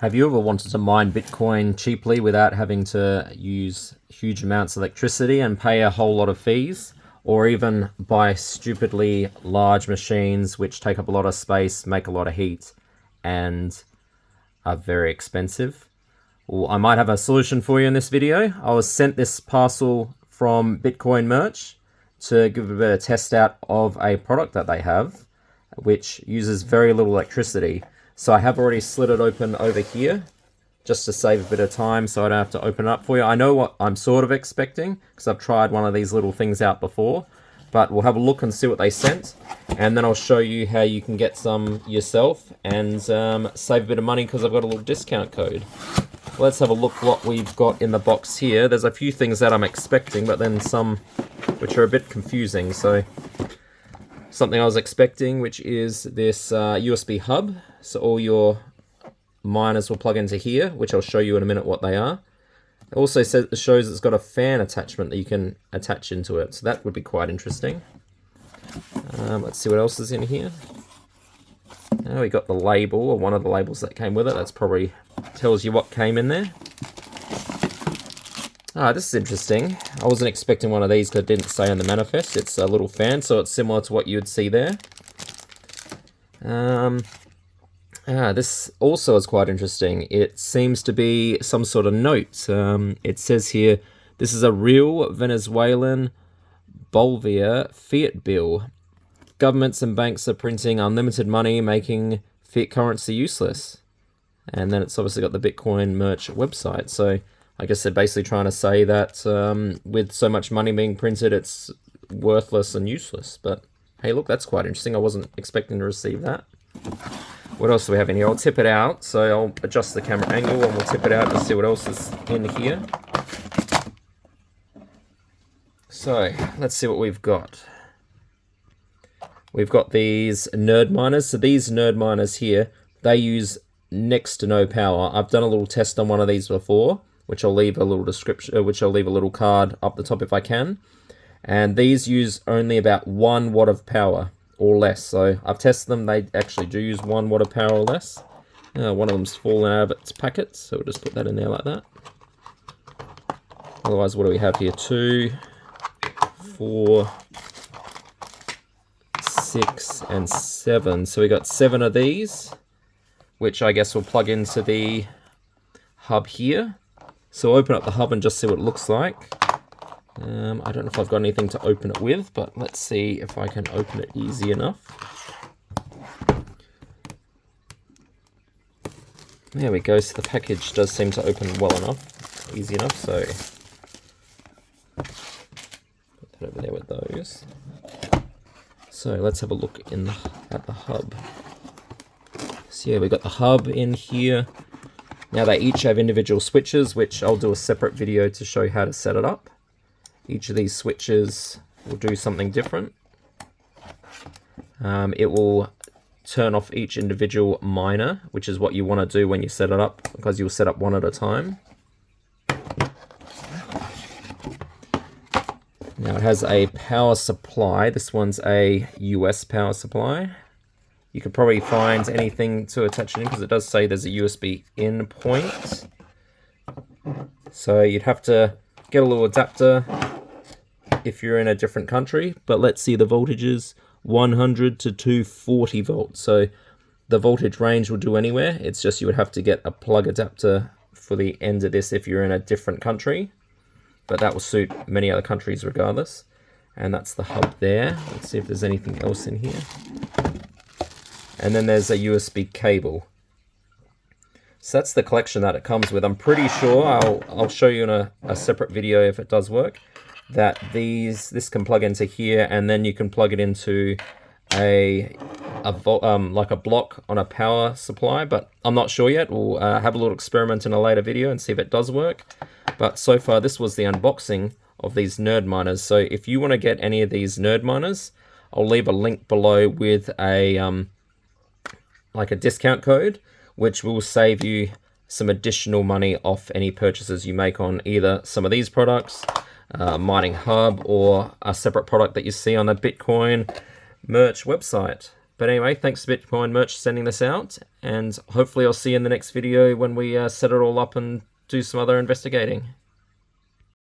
Have you ever wanted to mine Bitcoin cheaply without having to use huge amounts of electricity and pay a whole lot of fees? Or even buy stupidly large machines which take up a lot of space, make a lot of heat, and are very expensive? Well, I might have a solution for you in this video. I was sent this parcel from Bitcoin Merch to give a bit of test out of a product that they have, which uses very little electricity. So I have already slid it open over here just to save a bit of time so I don't have to open it up for you. I know what I'm sort of expecting because I've tried one of these little things out before, but we'll have a look and see what they sent, and then I'll show you how you can get some yourself and save a bit of money because I've got a little discount code. Let's have a look what we've got in the box here. There's a few things that I'm expecting, but then some which are a bit confusing. So something I was expecting, which is this USB hub. So all your miners will plug into here, which I'll show you in a minute what they are. It also shows it's got a fan attachment that you can attach into it. So that would be quite interesting. Let's see what else is in here. Now we got the label, or one of the labels that came with it. That's probably tells you what came in there. This is interesting. I wasn't expecting one of these because it didn't say on the manifest. It's a little fan, so it's similar to what you would see there. This also is quite interesting. It seems to be some sort of note. It says here, this is a real Venezuelan Bolivia fiat bill. Governments and banks are printing unlimited money, making fiat currency useless. And then it's obviously got the Bitcoin Merch website. So I guess they're basically trying to say that with so much money being printed, it's worthless and useless. But hey, look, that's quite interesting. I wasn't expecting to receive that. What else do we have in here? I'll tip it out. So I'll adjust the camera angle and we'll tip it out to see what else is in here. So let's see what we've got. We've got these NerdMiners. So these NerdMiners here, they use next to no power. I've done a little test on one of these before, which I'll leave a little description, which I'll leave a little card up the top if I can. And these use only about 1 watt of power or less. So I've tested them. They actually do use 1 watt of power or less. One of them's fallen out of its packet, so we'll just put that in there like that. Otherwise, what do we have here? 2, 4, 6, and 7. So we got 7 of these, which I guess will plug into the hub here. So I'll open up the hub and just see what it looks like. I don't know if I've got anything to open it with, but let's see if I can open it easy enough. There we go. So the package does seem to open well enough, easy enough. So put that over there with those. So let's have a look at the hub. So yeah, we've got the hub in here. Now they each have individual switches, which I'll do a separate video to show you how to set it up. Each of these switches will do something different. It will turn off each individual miner, which is what you want to do when you set it up, because you'll set up one at a time. Now it has a power supply. This one's a US power supply. You could probably find anything to attach it in because it does say there's a USB in point. So you'd have to get a little adapter if you're in a different country. But let's see, the voltage is 100 to 240 volts. So the voltage range will do anywhere. It's just you would have to get a plug adapter for the end of this if you're in a different country. But that will suit many other countries regardless. And that's the hub there. Let's see if there's anything else in here. And then there's a USB cable. So that's the collection that it comes with. I'm pretty sure, I'll show you in a separate video if it does work, that this can plug into here, and then you can plug it into like a block on a power supply, but I'm not sure yet. We'll have a little experiment in a later video and see if it does work. But so far, this was the unboxing of these NerdMiners. So if you want to get any of these NerdMiners, I'll leave a link below with a like a discount code, which will save you some additional money off any purchases you make on either some of these products, Mining Hub, or a separate product that you see on the Bitcoin Merch website. But anyway, thanks to Bitcoin Merch for sending this out, and hopefully I'll see you in the next video when we set it all up and do some other investigating.